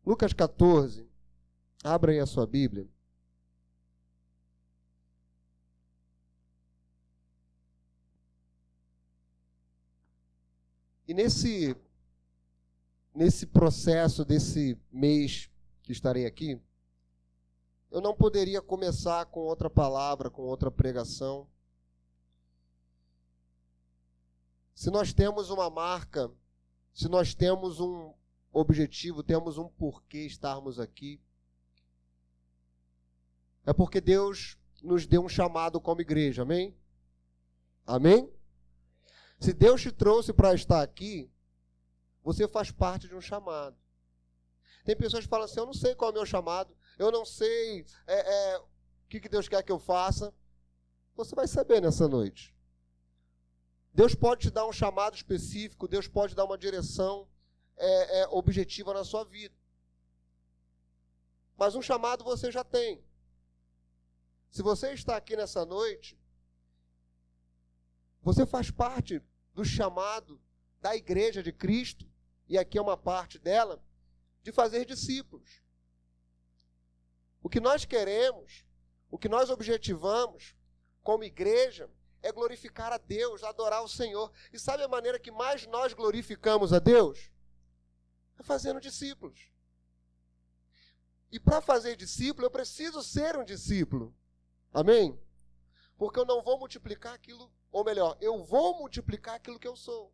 Lucas 14, abra aí a sua Bíblia. E nesse processo desse mês que estarei aqui, eu não poderia começar com outra palavra, com outra pregação. Se nós temos uma marca, se nós temos um objetivo, temos um porquê estarmos aqui, é porque Deus nos deu um chamado como igreja, amém? Amém? Se Deus te trouxe para estar aqui, você faz parte de um chamado. Tem pessoas que falam assim, eu não sei qual é o meu chamado, eu não sei o que Deus quer que eu faça. Você vai saber nessa noite. Deus pode te dar um chamado específico, Deus pode dar uma direção objetiva na sua vida. Mas um chamado você já tem. Se você está aqui nessa noite, você faz parte do chamado da Igreja de Cristo, e aqui é uma parte dela, de fazer discípulos. O que nós queremos, o que nós objetivamos como igreja, é glorificar a Deus, adorar o Senhor. E sabe a maneira que mais nós glorificamos a Deus? É fazendo discípulos. E para fazer discípulo, eu preciso ser um discípulo. Amém? Porque eu não vou multiplicar aquilo, ou melhor, eu vou multiplicar aquilo que eu sou.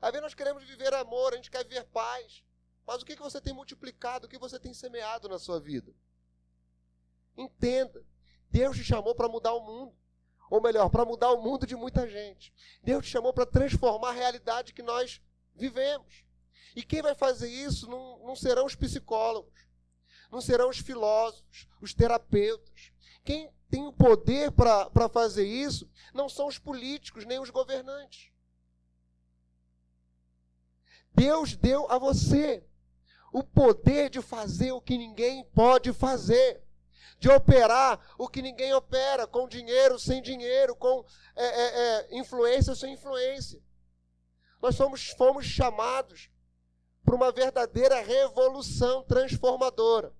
Às vezes nós queremos viver amor, a gente quer viver paz. Mas o que você tem multiplicado, o que você tem semeado na sua vida? Entenda, Deus te chamou para mudar o mundo. Ou melhor, para mudar o mundo de muita gente. Deus te chamou para transformar a realidade que nós vivemos. E quem vai fazer isso não serão os psicólogos, não serão os filósofos, os terapeutas. Quem tem o poder para fazer isso não são os políticos, nem os governantes. Deus deu a você o poder de fazer o que ninguém pode fazer, de operar o que ninguém opera, com dinheiro, sem dinheiro, com influência, sem influência. Nós fomos chamados para uma verdadeira revolução transformadora,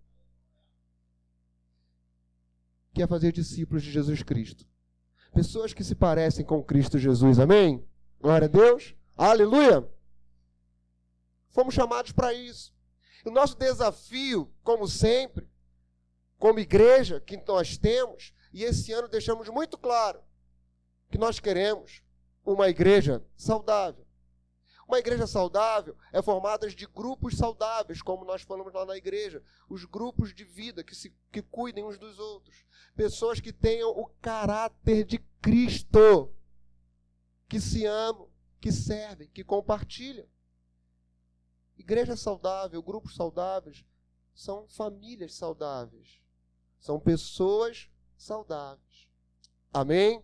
que é fazer discípulos de Jesus Cristo. Pessoas que se parecem com Cristo Jesus, amém? Glória a Deus, aleluia! Fomos chamados para isso. O nosso desafio, como sempre, como igreja que nós temos, e esse ano deixamos muito claro que nós queremos uma igreja saudável. Uma igreja saudável é formada de grupos saudáveis, como nós falamos lá na igreja, os grupos de vida que cuidem uns dos outros. Pessoas que tenham o caráter de Cristo, que se amam, que servem, que compartilham. Igreja saudável, grupos saudáveis, são famílias saudáveis. São pessoas saudáveis. Amém?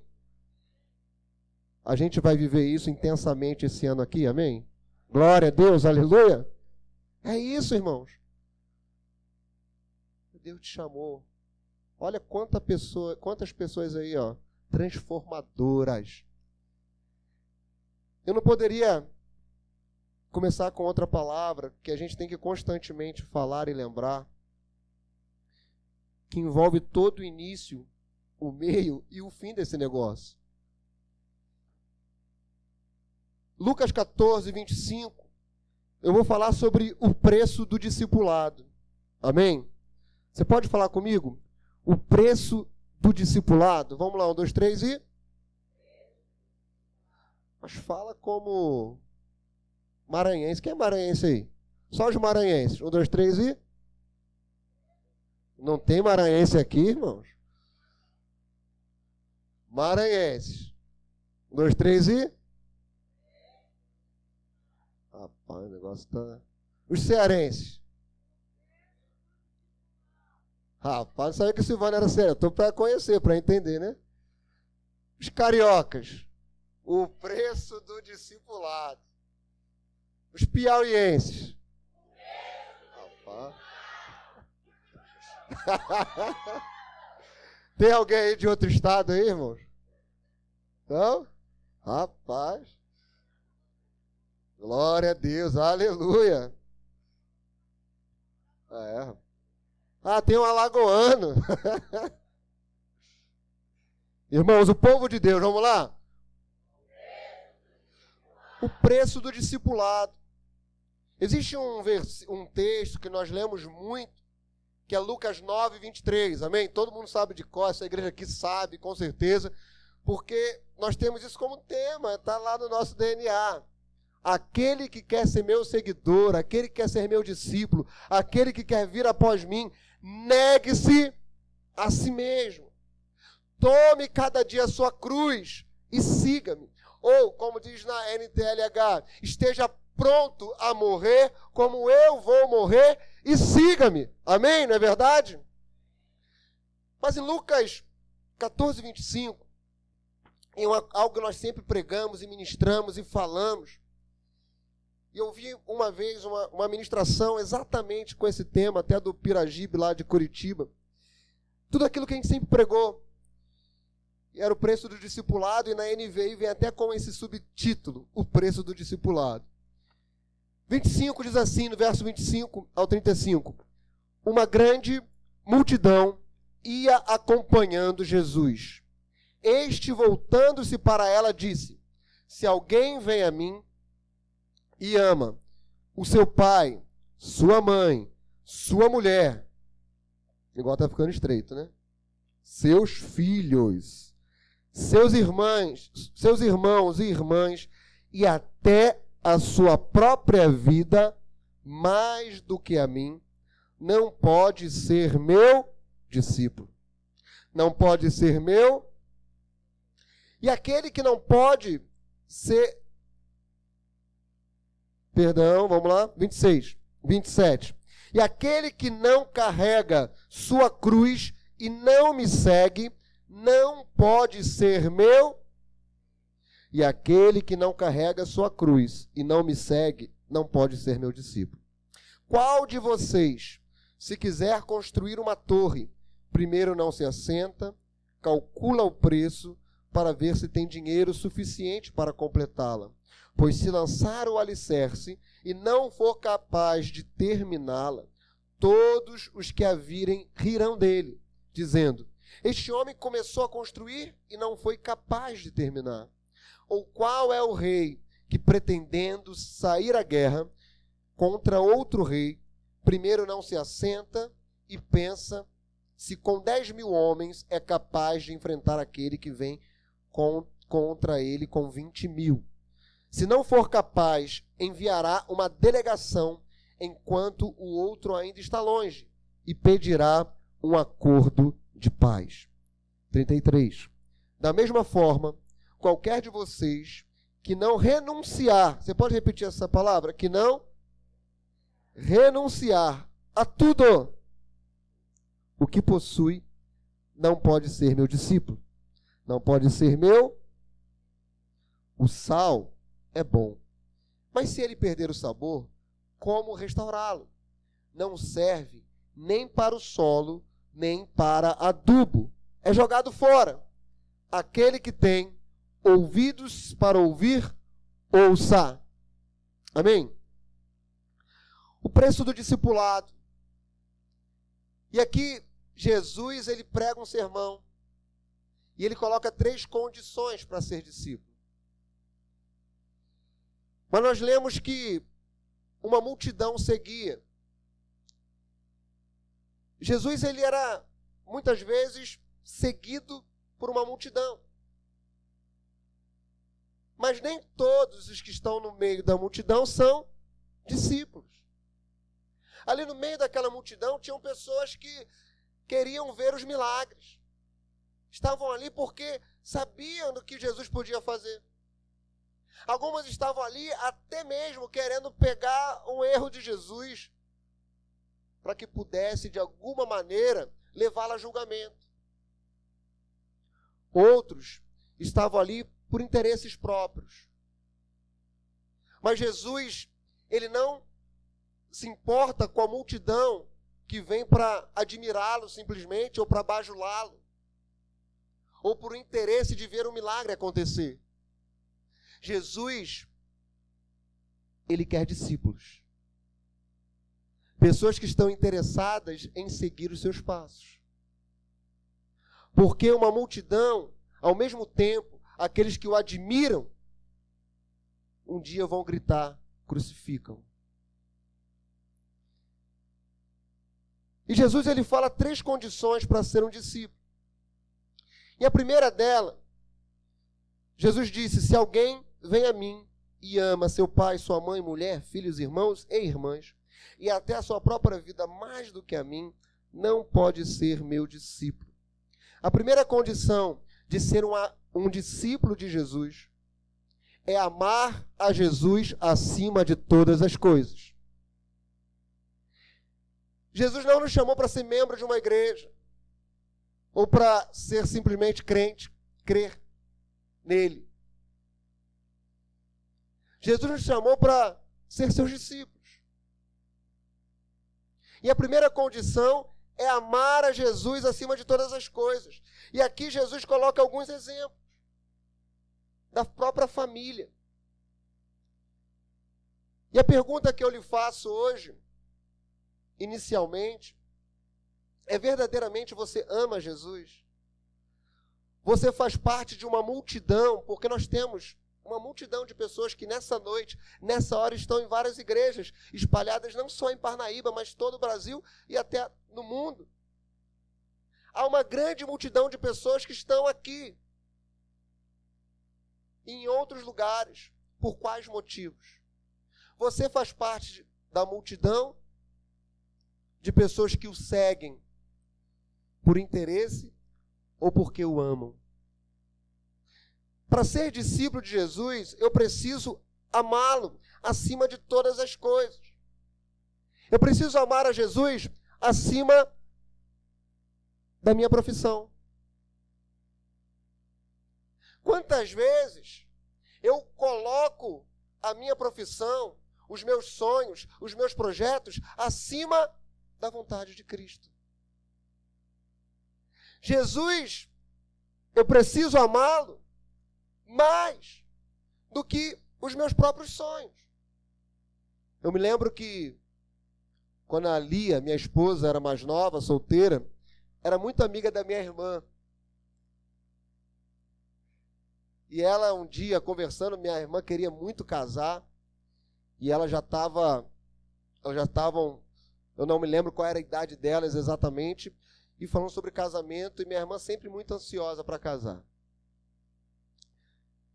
A gente vai viver isso intensamente esse ano aqui, amém? Glória a Deus, aleluia. É isso, irmãos. Deus te chamou. Olha quantas pessoas aí, ó, transformadoras. Eu não poderia começar com outra palavra que a gente tem que constantemente falar e lembrar, que envolve todo o início, o meio e o fim desse negócio. Lucas 14, 25, eu vou falar sobre o preço do discipulado. Amém? Você pode falar comigo? O preço do discipulado. Vamos lá, 1, 2, 3 e... Mas fala como maranhense. Quem é maranhense aí? Só os maranhenses. 1, 2, 3 e... Não tem maranhense aqui, irmãos? Maranhenses. 1, 2, 3 e... Rapaz, o negócio tá... Os cearenses. Rapaz, não sabia que o Silvano era cearense. Estou para conhecer, para entender, né? Os cariocas. O preço do discipulado. Os piauienses. Rapaz. Tem alguém aí de outro estado aí, irmãos? Não? Rapaz. Glória a Deus, aleluia. Tem um alagoano. Irmãos, o povo de Deus, vamos lá? O preço do discipulado. Existe um texto que nós lemos muito, que é Lucas 9, 23, amém? Todo mundo sabe de cor, essa igreja aqui sabe, com certeza, porque nós temos isso como tema, está lá no nosso DNA. Aquele que quer ser meu seguidor, aquele que quer ser meu discípulo, aquele que quer vir após mim, negue-se a si mesmo. Tome cada dia a sua cruz e siga-me. Ou, como diz na NTLH, esteja pronto a morrer como eu vou morrer e siga-me. Amém? Não é verdade? Mas em Lucas 14, 25, algo que nós sempre pregamos e ministramos e falamos, e eu vi uma vez uma ministração exatamente com esse tema, até do Piragibe lá de Curitiba. Tudo aquilo que a gente sempre pregou. Era o preço do discipulado, e na NVI vem até com esse subtítulo, o preço do discipulado. 25 diz assim, no verso 25 ao 35. Uma grande multidão ia acompanhando Jesus. Este, voltando-se para ela, disse: se alguém vem a mim e ama o seu pai, sua mãe, sua mulher, igual está ficando estreito, né? Seus filhos, seus irmãos e irmãs, e até a sua própria vida, mais do que a mim, não pode ser meu discípulo. Não pode ser meu. E aquele que não pode ser... Perdão, vamos lá, 27. E aquele que não carrega sua cruz e não me segue, não pode ser meu. E aquele que não carrega sua cruz e não me segue, não pode ser meu discípulo. Qual de vocês, se quiser construir uma torre, primeiro não se assenta, calcula o preço para ver se tem dinheiro suficiente para completá-la? Pois se lançar o alicerce e não for capaz de terminá-la, todos os que a virem rirão dele, dizendo: este homem começou a construir e não foi capaz de terminar. Ou qual é o rei que, pretendendo sair à guerra contra outro rei, primeiro não se assenta e pensa se com 10.000 homens é capaz de enfrentar aquele que vem contra ele com 20.000? Se não for capaz, enviará uma delegação enquanto o outro ainda está longe e pedirá um acordo de paz. 33. Da mesma forma, qualquer de vocês que não renunciar, você pode repetir essa palavra? Que não renunciar a tudo o que possui, não pode ser meu discípulo. Não pode ser meu. O sal é bom, mas se ele perder o sabor, como restaurá-lo? Não serve nem para o solo, nem para adubo. É jogado fora. Aquele que tem ouvidos para ouvir, ouça. Amém? O preço do discipulado. E aqui, Jesus, ele prega um sermão. E ele coloca 3 condições para ser discípulo. Mas nós lemos que uma multidão seguia. Jesus, ele era, muitas vezes, seguido por uma multidão. Mas nem todos os que estão no meio da multidão são discípulos. Ali no meio daquela multidão tinham pessoas que queriam ver os milagres. Estavam ali porque sabiam do que Jesus podia fazer. Algumas estavam ali até mesmo querendo pegar um erro de Jesus para que pudesse, de alguma maneira, levá-la a julgamento. Outros estavam ali por interesses próprios. Mas Jesus, ele não se importa com a multidão que vem para admirá-lo simplesmente, ou para bajulá-lo, ou por interesse de ver um milagre acontecer. Jesus, Ele quer discípulos. Pessoas que estão interessadas em seguir os seus passos. Porque uma multidão, ao mesmo tempo, aqueles que o admiram, um dia vão gritar, crucificam. E Jesus ele fala 3 condições para ser um discípulo. E a primeira dela, Jesus disse, se alguém vem a mim e ama seu pai, sua mãe, mulher, filhos, irmãos e irmãs, e até a sua própria vida mais do que a mim, não pode ser meu discípulo. A primeira condição de ser um discípulo de Jesus é amar a Jesus acima de todas as coisas. Jesus não nos chamou para ser membro de uma igreja, ou para ser simplesmente crente, crer nele. Jesus nos chamou para ser seus discípulos. E a primeira condição é amar a Jesus acima de todas as coisas. E aqui Jesus coloca alguns exemplos da própria família. E a pergunta que eu lhe faço hoje, inicialmente, é: verdadeiramente você ama Jesus? Você faz parte de uma multidão, porque nós temos uma multidão de pessoas que nessa noite, nessa hora, estão em várias igrejas, espalhadas não só em Parnaíba, mas todo o Brasil e até no mundo. Há uma grande multidão de pessoas que estão aqui, e em outros lugares. Por quais motivos? Você faz parte da multidão de pessoas que o seguem por interesse ou porque o amam? Para ser discípulo de Jesus, eu preciso amá-lo acima de todas as coisas. Eu preciso amar a Jesus acima da minha profissão. Quantas vezes eu coloco a minha profissão, os meus sonhos, os meus projetos acima da vontade de Cristo? Jesus, eu preciso amá-lo mais do que os meus próprios sonhos. Eu me lembro que quando a Lia, minha esposa, era mais nova, solteira, era muito amiga da minha irmã. E ela, um dia, conversando, minha irmã queria muito casar, e elas já estavam, eu não me lembro qual era a idade delas exatamente, e falando sobre casamento, e minha irmã sempre muito ansiosa para casar.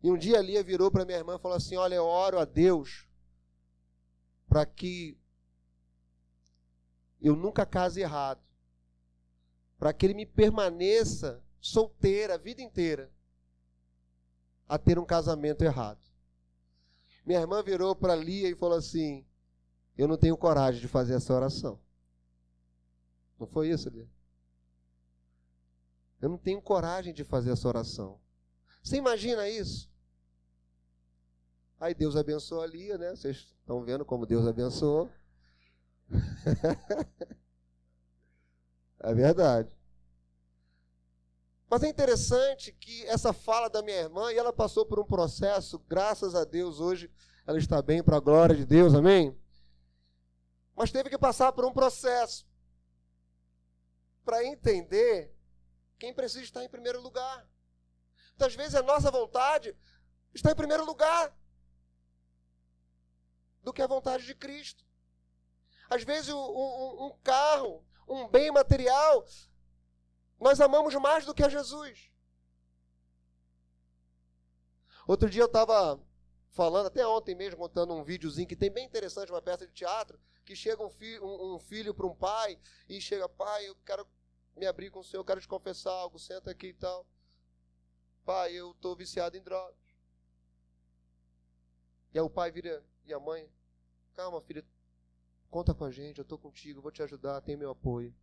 E um dia a Lia virou para minha irmã e falou assim: olha, eu oro a Deus para que eu nunca case errado, para que Ele me permaneça solteira a vida inteira, a ter um casamento errado. Minha irmã virou para Lia e falou assim: eu não tenho coragem de fazer essa oração. Não foi isso, Lia? Eu não tenho coragem de fazer essa oração. Você imagina isso? Aí Deus abençoou a Lia, né? Vocês estão vendo como Deus abençoou. É verdade. Mas é interessante que essa fala da minha irmã, e ela passou por um processo, graças a Deus, hoje ela está bem, para a glória de Deus, amém? Mas teve que passar por um processo para entender quem precisa estar em primeiro lugar. Muitas vezes a nossa vontade está em primeiro lugar do que a vontade de Cristo. Às vezes um carro, um bem material, nós amamos mais do que a Jesus. Outro dia eu estava falando, até ontem mesmo, contando um videozinho que tem bem interessante, uma peça de teatro, que chega um filho para um pai, e chega: pai, eu quero me abrir com o senhor, eu quero te confessar algo, senta aqui e tal. Pai, eu estou viciado em drogas. E aí o pai vira, e a mãe: calma, filha, conta com a gente, eu estou contigo, eu vou te ajudar, tem meu apoio.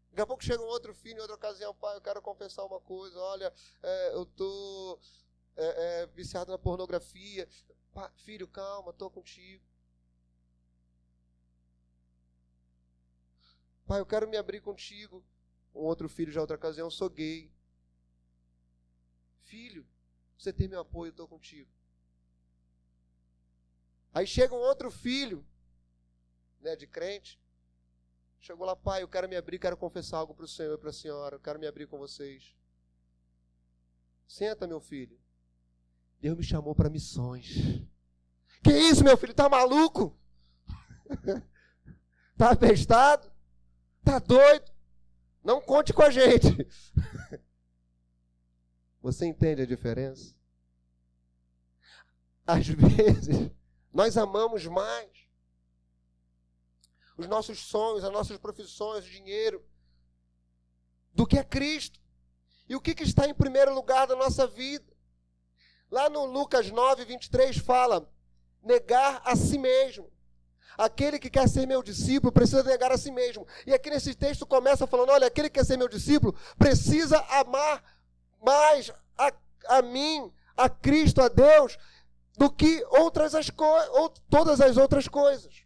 Daqui a pouco chega um outro filho, em outra ocasião: pai, eu quero confessar uma coisa, olha, eu estou viciado na pornografia. Pai, filho, calma, estou contigo. Pai, eu quero me abrir contigo. Um outro filho, já outra ocasião: sou gay. Filho, você tem meu apoio, eu estou contigo. Aí chega um outro filho, né, de crente. Chegou lá, pai, eu quero me abrir, quero confessar algo para o Senhor e para a senhora. Eu quero me abrir com vocês. Senta, meu filho. Deus me chamou para missões. Que isso, meu filho? Tá maluco? Tá apestado? Tá doido? Não conte com a gente. Você entende a diferença? Às vezes, nós amamos mais os nossos sonhos, as nossas profissões, o dinheiro, do que a Cristo. E o que está em primeiro lugar da nossa vida? Lá no Lucas 9, 23 fala, negar a si mesmo. Aquele que quer ser meu discípulo precisa negar a si mesmo. E aqui nesse texto começa falando, olha, aquele que quer ser meu discípulo precisa amar mais a mim, a Cristo, a Deus, do que todas as outras coisas.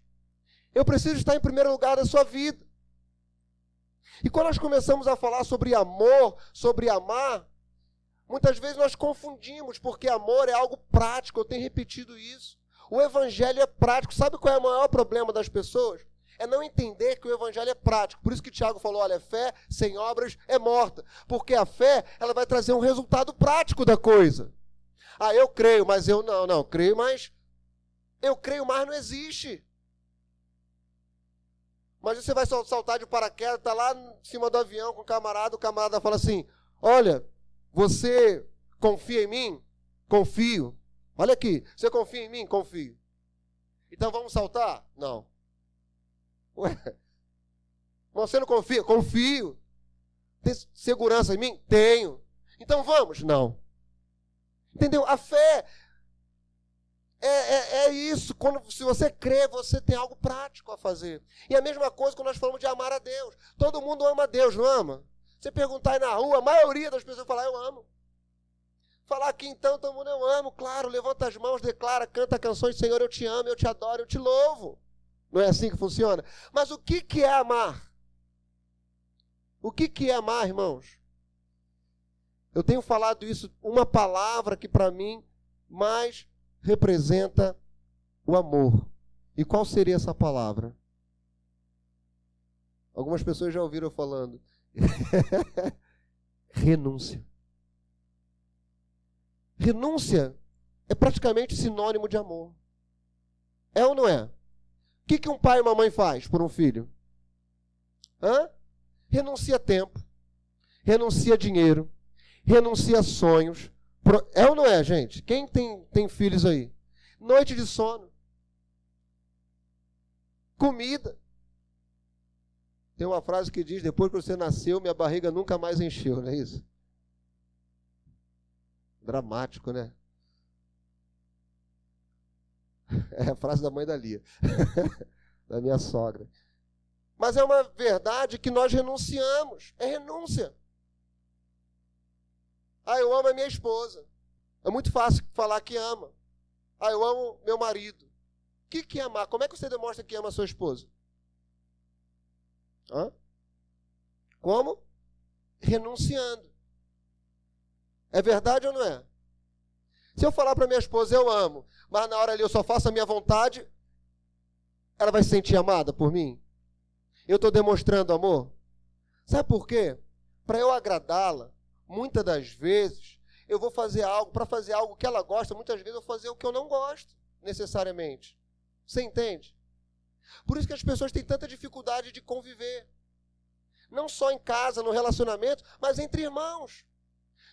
Eu preciso estar em primeiro lugar da sua vida. E quando nós começamos a falar sobre amor, sobre amar, muitas vezes nós confundimos, porque amor é algo prático, eu tenho repetido isso. O evangelho é prático. Sabe qual é o maior problema das pessoas? É não entender que o evangelho é prático. Por isso que Tiago falou, olha, fé sem obras é morta. Porque a fé, ela vai trazer um resultado prático da coisa. Ah, eu creio, mas eu não creio, mas eu creio, mas não existe. Mas você vai saltar de paraquedas, está lá em cima do avião com o camarada fala assim, olha, você confia em mim? Confio. Olha aqui, você confia em mim? Confio. Então vamos saltar? Não. Ué, você não confia? Confio. Tem segurança em mim? Tenho. Então vamos? Não. Entendeu? A fé é isso. Se você crê, você tem algo prático a fazer. E a mesma coisa quando nós falamos de amar a Deus. Todo mundo ama a Deus, não ama? Você perguntar aí na rua, a maioria das pessoas fala, eu amo. Falar aqui então, todo mundo, eu amo, claro, levanta as mãos, declara, canta canções, Senhor, eu te amo, eu te adoro, eu te louvo. Não é assim que funciona? Mas o que é amar? O que é amar, irmãos? Eu tenho falado isso, uma palavra que para mim mais representa o amor. E qual seria essa palavra? Algumas pessoas já ouviram falando. Renúncia. Renúncia é praticamente sinônimo de amor. É ou não é? O que um pai e uma mãe faz por um filho? Renuncia tempo, renuncia dinheiro, renuncia sonhos. É ou não é, gente? Quem tem filhos aí? Noite de sono. Comida. Tem uma frase que diz, depois que você nasceu, minha barriga nunca mais encheu, não é isso? Dramático, né? É a frase da mãe da Lia, da minha sogra. Mas é uma verdade que nós renunciamos. É renúncia. Ah, eu amo a minha esposa. É muito fácil falar que ama. Ah, eu amo meu marido. O que é amar? Como é que você demonstra que ama a sua esposa? Como? Renunciando. É verdade ou não é? Se eu falar para minha esposa, eu amo, mas na hora ali eu só faço a minha vontade, ela vai se sentir amada por mim? Eu estou demonstrando amor? Sabe por quê? Para eu agradá-la, muitas das vezes, eu vou fazer algo, para fazer algo que ela gosta, muitas vezes eu vou fazer o que eu não gosto, necessariamente. Você entende? Por isso que as pessoas têm tanta dificuldade de conviver. Não só em casa, no relacionamento, mas entre irmãos.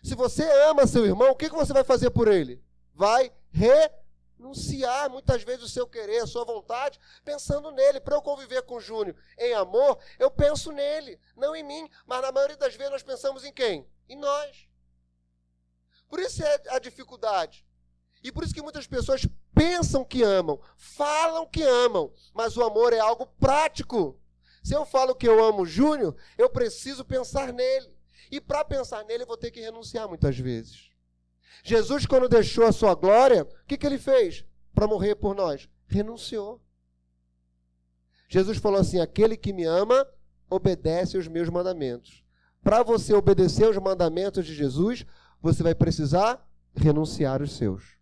Se você ama seu irmão, o que você vai fazer por ele? Vai renunciar muitas vezes o seu querer, a sua vontade, pensando nele. Para eu conviver com o Júnior em amor, eu penso nele, não em mim. Mas na maioria das vezes nós pensamos em quem? Em nós. Por isso é a dificuldade. E por isso que muitas pessoas pensam que amam, falam que amam, mas o amor é algo prático. Se eu falo que eu amo o Júnior, eu preciso pensar nele. E para pensar nele, eu vou ter que renunciar muitas vezes. Jesus, quando deixou a sua glória, o que ele fez para morrer por nós? Renunciou. Jesus falou assim, aquele que me ama, obedece aos meus mandamentos. Para você obedecer aos mandamentos de Jesus, você vai precisar renunciar os seus.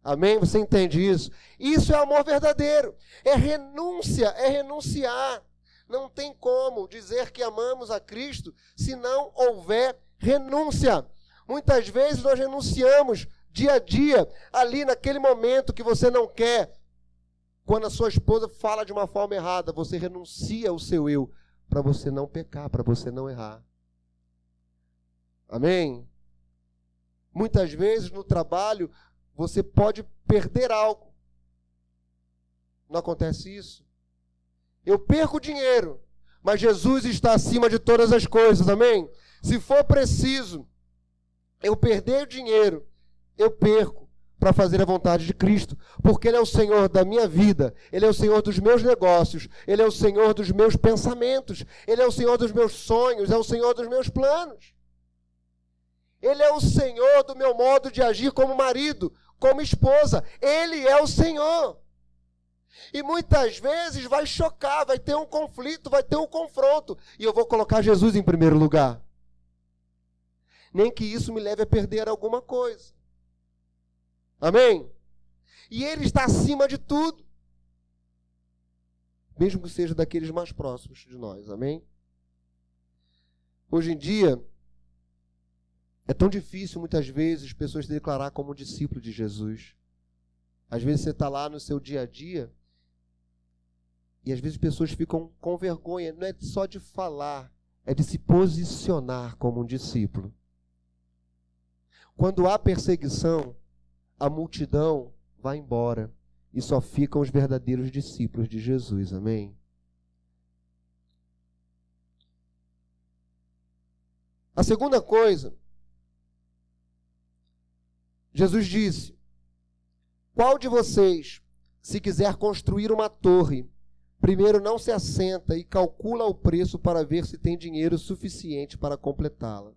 Amém? Você entende isso? Isso é amor verdadeiro. É renúncia, é renunciar. Não tem como dizer que amamos a Cristo se não houver renúncia. Muitas vezes nós renunciamos dia a dia, ali naquele momento que você não quer. Quando a sua esposa fala de uma forma errada, você renuncia ao seu eu para você não pecar, para você não errar. Amém? Muitas vezes no trabalho você pode perder algo. Não acontece isso? Eu perco dinheiro, mas Jesus está acima de todas as coisas, amém? Se for preciso eu perder o dinheiro, eu perco para fazer a vontade de Cristo, porque Ele é o Senhor da minha vida, Ele é o Senhor dos meus negócios, Ele é o Senhor dos meus pensamentos, Ele é o Senhor dos meus sonhos, é o Senhor dos meus planos. Ele é o Senhor do meu modo de agir como marido, como esposa. Ele é o Senhor. E muitas vezes vai chocar, vai ter um conflito, vai ter um confronto. E eu vou colocar Jesus em primeiro lugar. Nem que isso me leve a perder alguma coisa. Amém? E Ele está acima de tudo. Mesmo que seja daqueles mais próximos de nós. Amém? Hoje em dia, é tão difícil muitas vezes pessoas se declarar como discípulo de Jesus. Às vezes você está lá no seu dia a dia e às vezes pessoas ficam com vergonha. Não é só de falar, é de se posicionar como um discípulo. Quando há perseguição, a multidão vai embora e só ficam os verdadeiros discípulos de Jesus. Amém? A segunda coisa, Jesus disse: qual de vocês, se quiser construir uma torre, primeiro não se assenta e calcula o preço para ver se tem dinheiro suficiente para completá-la?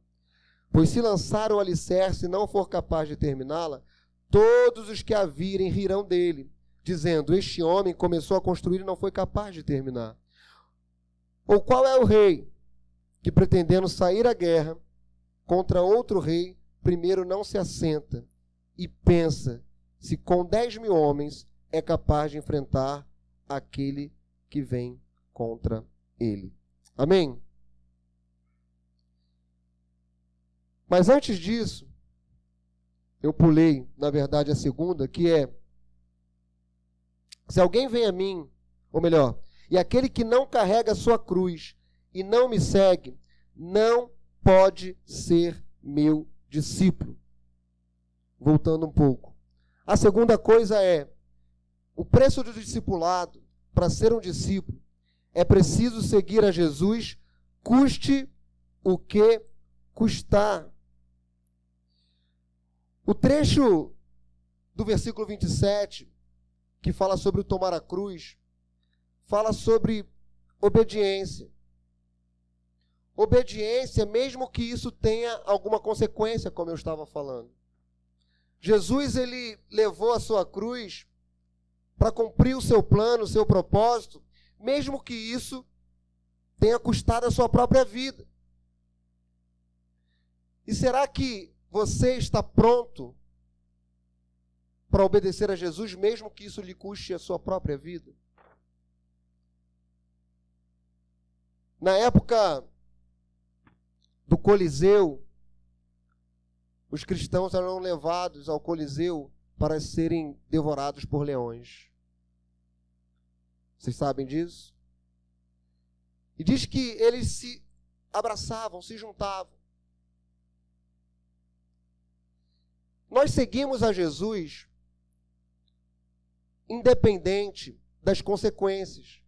Pois se lançar o alicerce e não for capaz de terminá-la, todos os que a virem rirão dele, dizendo: este homem começou a construir e não foi capaz de terminar. Ou qual é o rei que, pretendendo sair à guerra contra outro rei, primeiro não se assenta e pensa se com 10.000 homens é capaz de enfrentar aquele que vem contra ele? Amém? Mas antes disso, eu pulei, na verdade, a segunda, que é: se alguém vem a mim, ou melhor, e aquele que não carrega a sua cruz e não me segue, não pode ser meu discípulo. Voltando um pouco. A segunda coisa é: o preço do discipulado, para ser um discípulo, é preciso seguir a Jesus, custe o que custar. O trecho do versículo 27, que fala sobre o tomar a cruz, fala sobre obediência. Obediência, mesmo que isso tenha alguma consequência, como eu estava falando. Jesus, ele levou a sua cruz para cumprir o seu plano, o seu propósito, mesmo que isso tenha custado a sua própria vida. E será que você está pronto para obedecer a Jesus, mesmo que isso lhe custe a sua própria vida? Na época do Coliseu, os cristãos eram levados ao Coliseu para serem devorados por leões. Vocês sabem disso? E diz que eles se abraçavam, se juntavam. Nós seguimos a Jesus independente das consequências.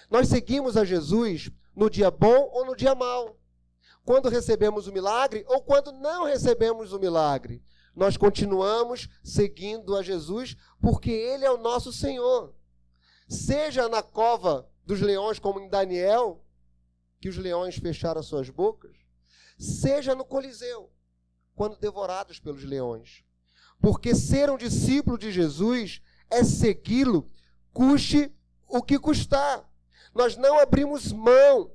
Nós seguimos a Jesus no dia bom ou no dia mau. Quando recebemos o milagre ou quando não recebemos o milagre. Nós continuamos seguindo a Jesus porque Ele é o nosso Senhor. Seja na cova dos leões, como em Daniel, que os leões fecharam as suas bocas, seja no Coliseu, quando devorados pelos leões. Porque ser um discípulo de Jesus é segui-lo, custe o que custar. Nós não abrimos mão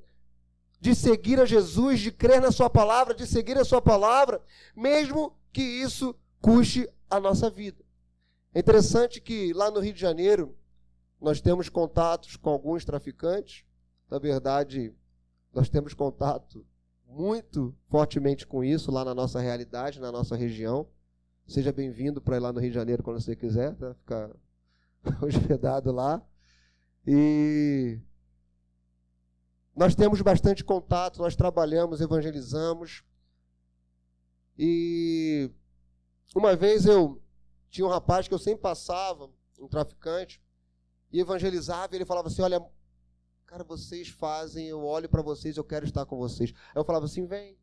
de seguir a Jesus, de crer na sua palavra, de seguir a sua palavra, mesmo que isso custe a nossa vida. É interessante que lá no Rio de Janeiro nós temos contatos com alguns traficantes. Na verdade, nós temos contato muito fortemente com isso lá na nossa realidade, na nossa região. Seja bem-vindo para ir lá no Rio de Janeiro quando você quiser, tá? Ficar hospedado lá. E nós temos bastante contato, nós trabalhamos, evangelizamos. E uma vez eu tinha um rapaz que eu sempre passava, um traficante, e evangelizava, e ele falava assim, olha, cara, vocês fazem, eu olho para vocês, eu quero estar com vocês. Aí eu falava assim, vem.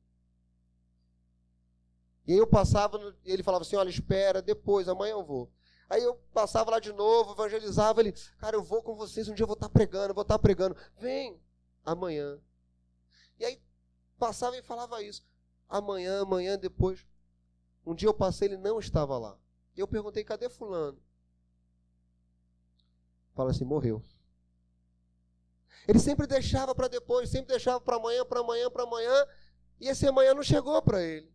E aí eu passava, e ele falava assim, olha, espera, depois, amanhã eu vou. Aí eu passava lá de novo, evangelizava, ele, cara, eu vou com vocês, um dia eu vou estar pregando. Vem, amanhã. E aí passava e falava isso. Amanhã, depois. Um dia eu passei, ele não estava lá. E eu perguntei, cadê fulano? Fala assim, morreu. Ele sempre deixava para depois, sempre deixava para amanhã, e esse amanhã não chegou para ele.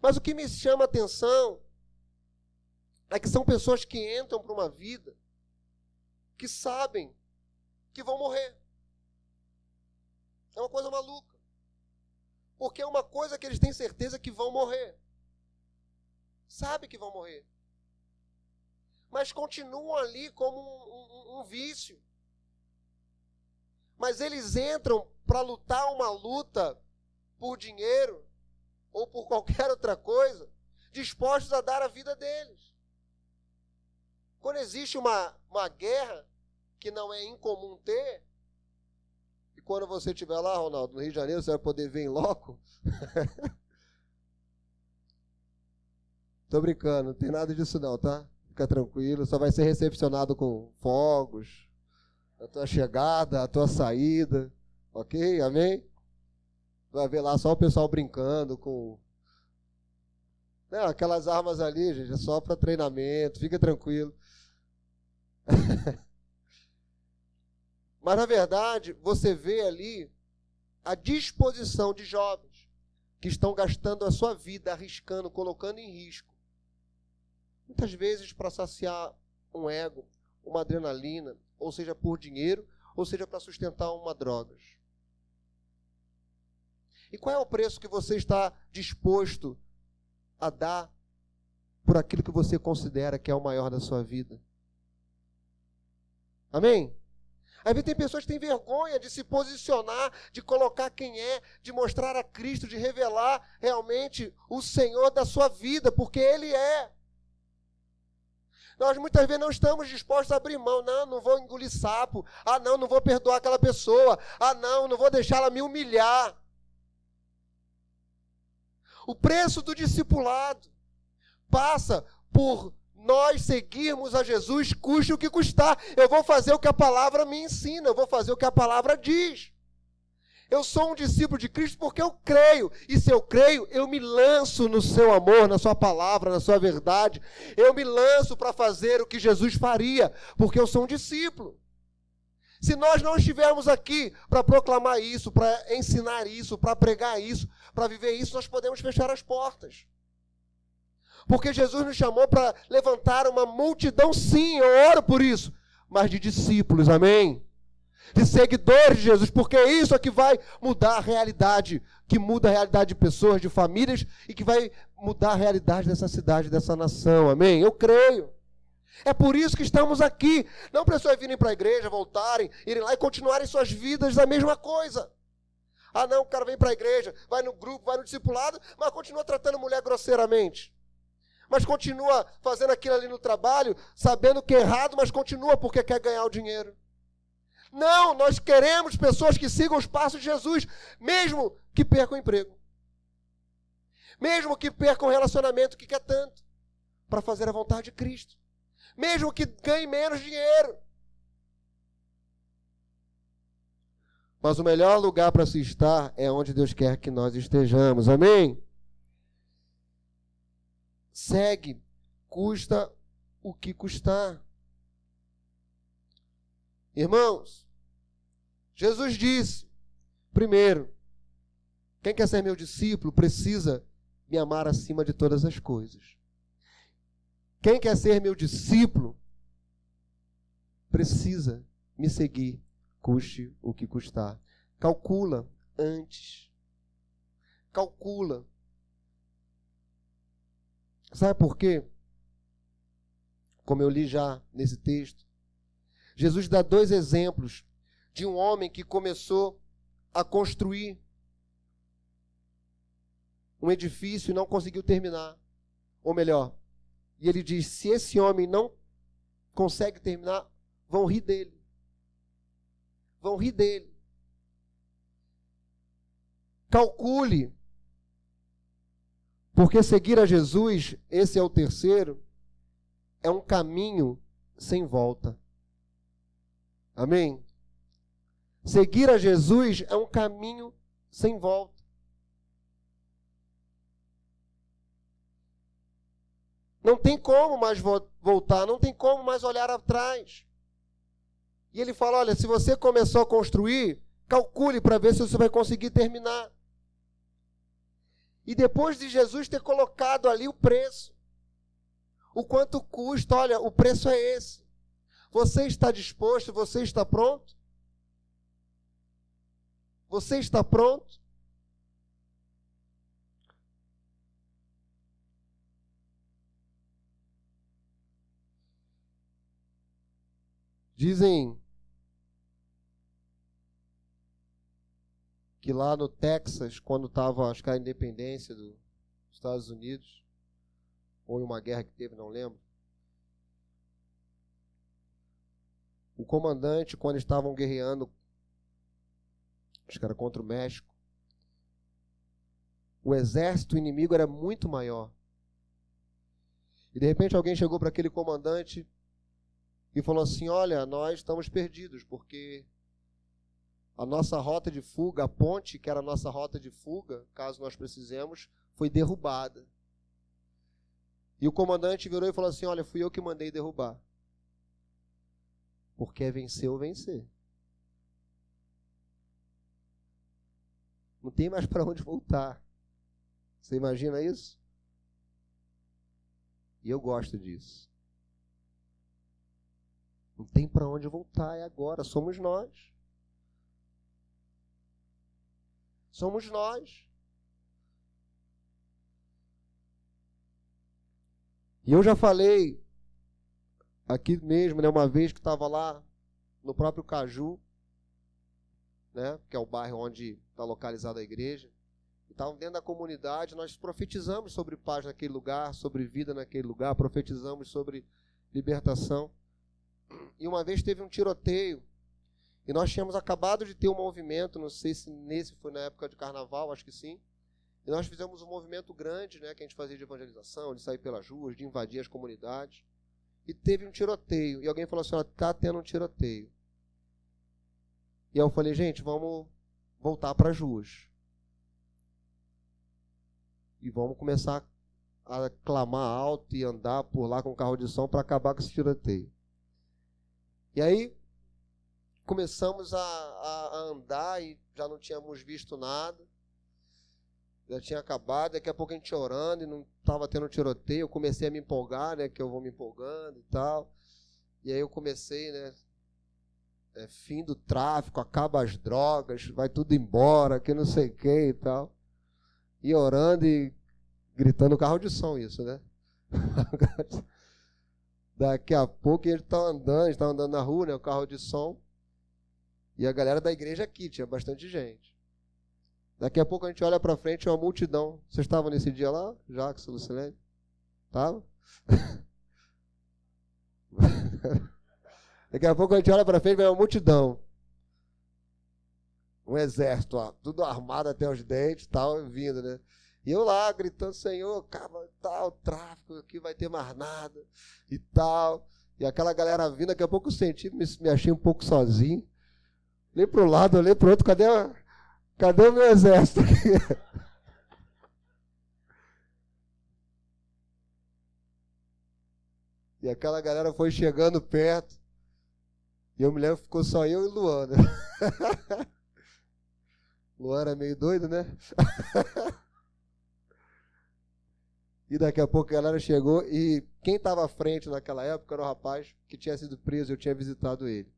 Mas o que me chama a atenção é que são pessoas que entram para uma vida que sabem que vão morrer. É uma coisa maluca. Porque é uma coisa que eles têm certeza que vão morrer. Sabe que vão morrer. Mas continuam ali como um vício. Mas eles entram para lutar uma luta por dinheiro ou por qualquer outra coisa, dispostos a dar a vida deles. Quando existe uma guerra, que não é incomum ter, e quando você estiver lá, Ronaldo, no Rio de Janeiro, você vai poder ver em loco. Tô brincando, não tem nada disso não, tá? Fica tranquilo, só vai ser recepcionado com fogos, a tua chegada, a tua saída, ok? Amém? Vai ver lá só o pessoal brincando com... Não, aquelas armas ali, gente, é só para treinamento, fica tranquilo. Mas, na verdade, você vê ali a disposição de jovens que estão gastando a sua vida, arriscando, colocando em risco. Muitas vezes para saciar um ego, uma adrenalina, ou seja, por dinheiro, ou seja, para sustentar uma drogas. E qual é o preço que você está disposto a dar por aquilo que você considera que é o maior da sua vida? Amém? Às vezes tem pessoas que têm vergonha de se posicionar, de colocar quem é, de mostrar a Cristo, de revelar realmente o Senhor da sua vida, porque Ele é. Nós muitas vezes não estamos dispostos a abrir mão. Não vou engolir sapo. Não vou perdoar aquela pessoa. Não vou deixar ela me humilhar. O preço do discipulado passa por nós seguirmos a Jesus, custe o que custar. Eu vou fazer o que a palavra me ensina, eu vou fazer o que a palavra diz. Eu sou um discípulo de Cristo porque eu creio. E se eu creio, eu me lanço no seu amor, na sua palavra, na sua verdade. Eu me lanço para fazer o que Jesus faria, porque eu sou um discípulo. Se nós não estivermos aqui para proclamar isso, para ensinar isso, para pregar isso, para viver isso, nós podemos fechar as portas. Porque Jesus nos chamou para levantar uma multidão, sim, eu oro por isso, mas de discípulos, amém? De seguidores de Jesus, porque isso é que vai mudar a realidade, que muda a realidade de pessoas, de famílias, e que vai mudar a realidade dessa cidade, dessa nação, amém? Eu creio. É por isso que estamos aqui, não para pessoas virem para a igreja, voltarem, irem lá e continuarem suas vidas a mesma coisa. Não, o cara vem para a igreja, vai no grupo, vai no discipulado, mas continua tratando mulher grosseiramente. Mas continua fazendo aquilo ali no trabalho, sabendo que é errado, mas continua porque quer ganhar o dinheiro. Não, nós queremos pessoas que sigam os passos de Jesus, mesmo que percam o emprego. Mesmo que percam o relacionamento que quer tanto, para fazer a vontade de Cristo. Mesmo que ganhe menos dinheiro. Mas o melhor lugar para se estar é onde Deus quer que nós estejamos. Amém? Segue, custa o que custar. Irmãos, Jesus disse, primeiro, quem quer ser meu discípulo precisa me amar acima de todas as coisas. Quem quer ser meu discípulo precisa me seguir, custe o que custar. Calcula antes. Calcula. Sabe por quê? Como eu li já nesse texto, Jesus dá 2 exemplos de um homem que começou a construir um edifício e não conseguiu terminar. Ou melhor, e ele diz, se esse homem não consegue terminar, vão rir dele. Vão rir dele. Calcule. Porque seguir a Jesus, esse é o terceiro, é um caminho sem volta. Amém? Seguir a Jesus é um caminho sem volta. Não tem como mais voltar, não tem como mais olhar atrás. E ele fala, olha, se você começou a construir, calcule para ver se você vai conseguir terminar. E depois de Jesus ter colocado ali o preço, o quanto custa, olha, o preço é esse. Você está disposto, você está pronto? Você está pronto? Dizem que lá no Texas, quando estava, acho que a independência dos Estados Unidos, ou em uma guerra que teve, não lembro, o comandante, quando estavam guerreando, acho que era contra o México, o exército inimigo era muito maior. E de repente alguém chegou para aquele comandante e falou assim, olha, nós estamos perdidos, porque a nossa rota de fuga, a ponte que era a nossa rota de fuga, caso nós precisemos, foi derrubada. E o comandante virou e falou assim, olha, fui eu que mandei derrubar. Porque é vencer ou vencer. Não tem mais para onde voltar. Você imagina isso? E eu gosto disso. Não tem para onde voltar, é agora. Somos nós. Somos nós. E eu já falei aqui mesmo, né, uma vez que estava lá no próprio Caju, né, que é o bairro onde está localizada a igreja, e estavam dentro da comunidade, nós profetizamos sobre paz naquele lugar, sobre vida naquele lugar, profetizamos sobre libertação. E uma vez teve um tiroteio, e nós tínhamos acabado de ter um movimento, não sei se nesse foi na época de carnaval, acho que sim, e nós fizemos um movimento grande, né, que a gente fazia de evangelização, de sair pelas ruas, de invadir as comunidades, e teve um tiroteio, e alguém falou assim, está tendo um tiroteio. E eu falei, gente, vamos voltar para as ruas. E vamos começar a clamar alto e andar por lá com carro de som para acabar com esse tiroteio. E aí, começamos a andar e já não tínhamos visto nada. Já tinha acabado, daqui a pouco a gente orando e não estava tendo tiroteio. Eu comecei a me empolgar, né, que eu vou me empolgando e tal. E aí eu comecei, né, fim do tráfico, acaba as drogas, vai tudo embora, que não sei o que e tal. E orando e gritando carro de som, isso, né? Daqui a pouco a gente está andando na rua, né, o carro de som. E a galera da igreja aqui, tinha bastante gente. Daqui a pouco a gente olha para frente, é uma multidão. Vocês estavam nesse dia lá, Jackson, Lucilene? Estava? Daqui a pouco a gente olha para frente, vai uma multidão. Um exército, ó, tudo armado até os dentes, tal, vindo, né? E eu lá, gritando, Senhor, acaba tal, tráfico, aqui vai ter mais nada, e tal. E aquela galera vindo, daqui a pouco eu senti, me achei um pouco sozinho. Olhei para o lado, olhei para o outro, cadê o meu exército aqui? E aquela galera foi chegando perto. E eu me lembro que ficou só eu e Luana. Luana é meio doido, né? E daqui a pouco a galera chegou e quem estava à frente naquela época era o rapaz que tinha sido preso, eu tinha visitado ele.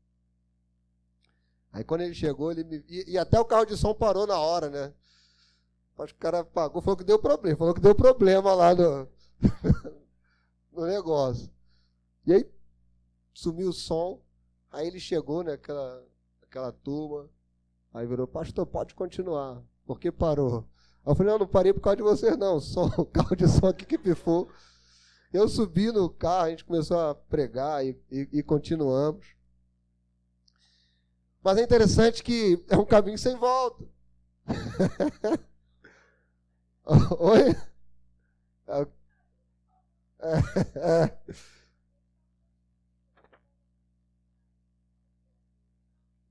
Aí quando ele chegou, e até o carro de som parou na hora, né? Acho que o cara pagou, falou que deu problema lá no, no negócio. E aí sumiu o som, aí ele chegou, né, aquela turma, aí virou, pastor, pode continuar, por que parou? Aí eu falei, não parei por causa de vocês não, só o carro de som aqui que pifou. Eu subi no carro, a gente começou a pregar e continuamos. Mas é interessante que é um caminho sem volta. Oi?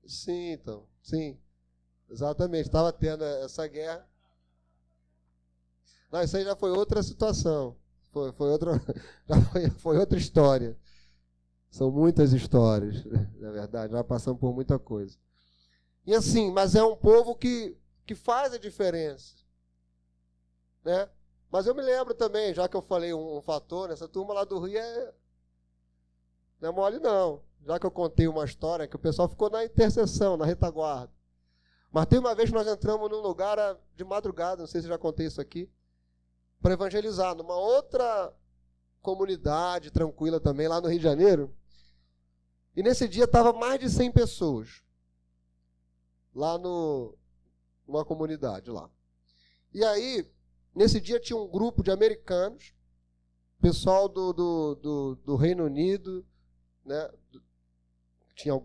Sim, então, sim, exatamente, estava tendo essa guerra. Não, isso aí já foi outra situação, foi outra, foi outra história. São muitas histórias, na verdade, já passamos por muita coisa. E assim, mas é um povo que faz a diferença, né? Mas eu me lembro também, já que eu falei um fator, essa turma lá do Rio não é mole não. Já que eu contei uma história que o pessoal ficou na intercessão, na retaguarda. Mas tem uma vez que nós entramos num lugar de madrugada, não sei se eu já contei isso aqui, para evangelizar, numa outra comunidade tranquila também, lá no Rio de Janeiro. E nesse dia estava mais de 100 pessoas, lá numa comunidade lá. E aí, nesse dia tinha um grupo de americanos, pessoal do Reino Unido, né, tinha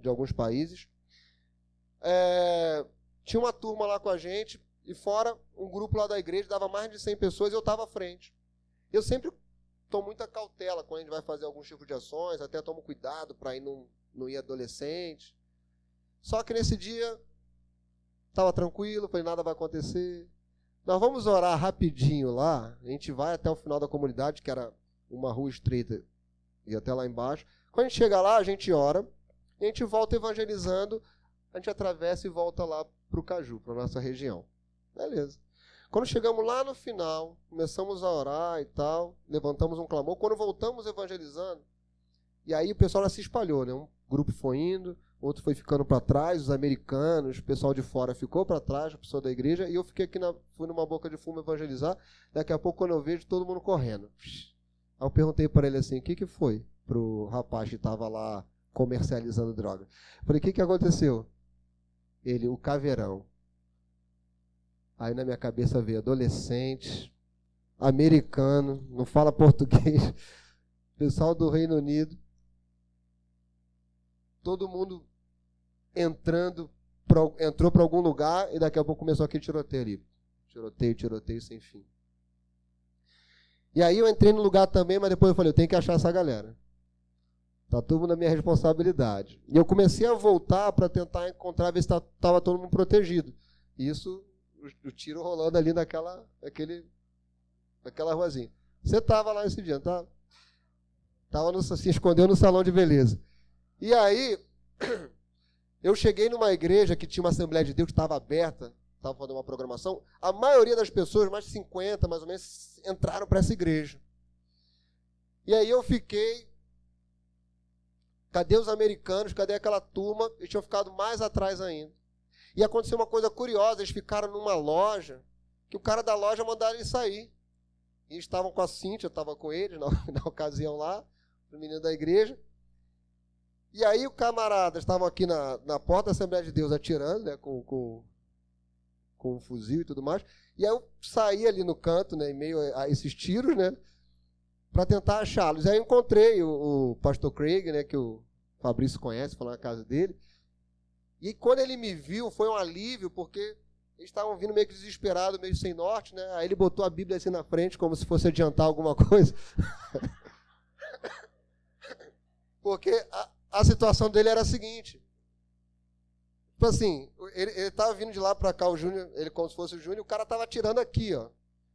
de alguns países. Tinha uma turma lá com a gente, e fora um grupo lá da igreja, dava mais de 100 pessoas, e eu estava à frente. Eu sempre tomo muita cautela quando a gente vai fazer algum tipo de ações, até tomo cuidado para não ir adolescente. Só que nesse dia, estava tranquilo, falei, nada vai acontecer. Nós vamos orar rapidinho lá, a gente vai até o final da comunidade, que era uma rua estreita, e até lá embaixo. Quando a gente chega lá, a gente ora, e a gente volta evangelizando, a gente atravessa e volta lá para o Caju, para a nossa região. Beleza. Quando chegamos lá no final, começamos a orar e tal, levantamos um clamor. Quando voltamos evangelizando, e aí o pessoal já se espalhou, né? Um grupo foi indo, outro foi ficando para trás, os americanos, o pessoal de fora ficou para trás, a pessoa da igreja, e eu fiquei aqui, fui numa boca de fumo evangelizar. Daqui a pouco, quando eu vejo, todo mundo correndo. Aí eu perguntei para ele assim, o que foi? Para o rapaz que estava lá comercializando droga. Falei, o que aconteceu? Ele, o caveirão. Aí na minha cabeça veio adolescente, americano, não fala português, pessoal do Reino Unido, todo mundo entrou para algum lugar e daqui a pouco começou aquele tiroteio ali. Tiroteio sem fim. E aí eu entrei no lugar também, mas depois eu falei, eu tenho que achar essa galera. Está tudo na minha responsabilidade. E eu comecei a voltar para tentar encontrar, ver se estava todo mundo protegido. Isso, o tiro rolando ali naquela ruazinha. Você estava lá esse dia, não estava? Se escondeu no salão de beleza. E aí, eu cheguei numa igreja que tinha uma Assembleia de Deus que estava aberta, estava fazendo uma programação. A maioria das pessoas, mais de 50 mais ou menos, entraram para essa igreja. E aí eu fiquei, cadê os americanos, cadê aquela turma? Eles tinham ficado mais atrás ainda. E aconteceu uma coisa curiosa, eles ficaram numa loja, que o cara da loja mandaram eles sair. E eles estavam com a Cíntia, eu estava com eles na ocasião lá, o menino da igreja. E aí o camarada estavam aqui na porta da Assembleia de Deus atirando, né, com um fuzil e tudo mais. E aí eu saí ali no canto, né, em meio a esses tiros, né, para tentar achá-los. Aí eu encontrei o pastor Craig, né, que o Fabrício conhece, foi lá na casa dele. E quando ele me viu, foi um alívio, porque eles estavam vindo meio que desesperados, meio sem norte, né? Aí ele botou a Bíblia assim na frente, como se fosse adiantar alguma coisa. Porque a situação dele era a seguinte. Tipo assim, ele estava vindo de lá para cá, o Júnior, ele como se fosse o Júnior, o cara estava atirando aqui, ó,